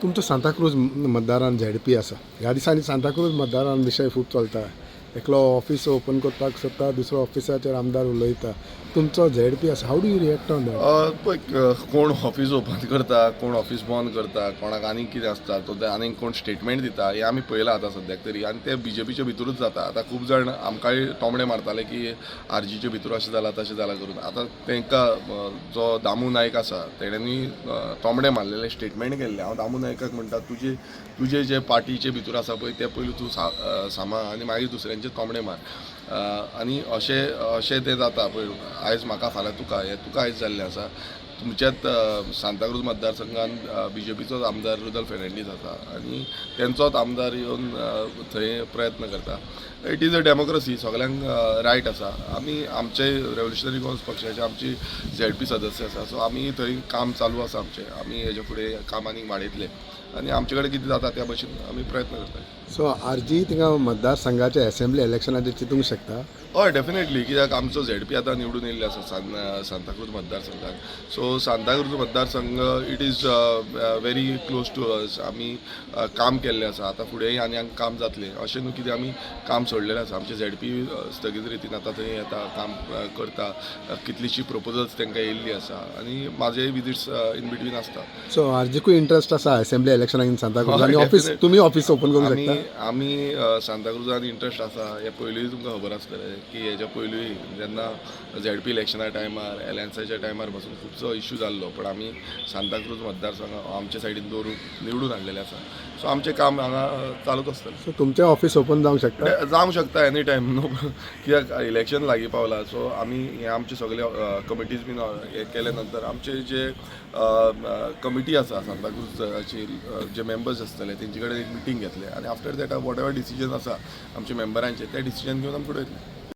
तुमचं सांताक्रूज मतदारान झेडपी आसा. ह्या दिसांनी सांताक्रूज मतदारान विशय खूब चलता. एकलो ऑफिस ओपन करपाक सोदता, दुसरो ऑफिसाचेर आमदार उलयता. तुमचो झेडपी आसा. How do you react on that? पळय, कोण ऑफिस ओपन करता, कोण ऑफिस बंद करता, कोणाक आनीक कितें आसता तो ते आनीक कोण स्टेटमेंट दिता हें आमी पळयलां आतां सद्याक तरी. आनी ते बीजेपीचे भितरूच जाता. आतां खूब जाण आमकांय तोमडे मारताले की आरजीचे भितर अशें जालां तशें जालां करून. आतां तांकां जो दामू नायक आसा तेणेंनी तोमडे मारलेले स्टेटमेंट केल्ले. हांव दामू नायकाक म्हणटा तुजे जे पार्टीचे भितर आसा पळय ते पयलीं तूं सांबाळ आनी मागीर दुसऱ्यांचे तोमडे मार. आनी अशें तें जाता पळय. आयज म्हाका फाल्यां तुका आयज जाल्लें आसा. तुमच्याच सांताक्रूज मतदारसंघान बीजेपीचोच आमदार रुदल फेर्नांडीस आसा आनी तेंचोच आमदार येवन थंय प्रयत्न करता. It is a democracy. सगल्यांक रायट आसा. आमी आमचे रेव्होल्युशनरी काँग्रेस पक्षाचे आमची झेडपी सदस्य आसा. सो आमी थंय काम चालू आसा आमचें. आमी हेजे फुडें काम आनीक वाडयतले आनी आमचे कडेन कितें जाता त्या भशेन आमी प्रयत्न करता. सो आरजी थिंगा मतदारसंघाच्या असेंब्ली इलेक्शनाचेर चिंतूंक शकता. हय, डेफिनेटली. कित्याक आमचो झेडपी आतां निवडून येयल्ले आसा सांताक्रूज मतदारसंघात. सो सांताक्रूज मतदारसंघ it is very close to us. आमी काम केल्लें आसा. आतां फुडेंय आनी काम जातलें अशें न्हू की आमी काम सोडलेलें आसा. आमचे झेडपी स्थगीत रितीन आतां थंय येता, काम करता. कितलींशीं प्रपोजल्स तांकां येयल्लीं आसा आनी म्हाजेय विजीट्स इन बिटवीन आसता. सो आरजीकूय इंट्रस्ट आसा असेंब्ली इलेक्शनाक इन सांताक्रूज आनी ऑफिस तुमी ऑफिस ओपन करूंक शकता. आमी सांताक्रूजान इंट्रस्ट आसा. हे पयलींय तुमकां खबर आसतलें की हेच्या पयलीं जेन्ना झेडपी इलेक्शना टायमार एलायन्साच्या टायमार पासून खुबसो इश्यू जाल्लो, पण आमी सांताक्रूज मतदारसंघ आमचे सायडीन दवरून निवडून हाडलेलें आसा. सो आमचें काम हांगा चालूच आसतलें. सो तुमचें ऑफिस ओपन जावंक शकता. जावंक शकता एनी टायम. नो, कित्याक इलेक्शन लागीं पावलां. सो आमी हे आमचे सगळे कमिटीज बीन हे केले नंतर आमचे जे कमिटी आसा सांताक्रूजची जे मेंबर्स आसतले तेंचे कडेन एक मिटींग घेतले आनी after that what ever decision आसा आमच्या मेंबरांचे ते डिसिजन घेवन आमी फुडें वयतले.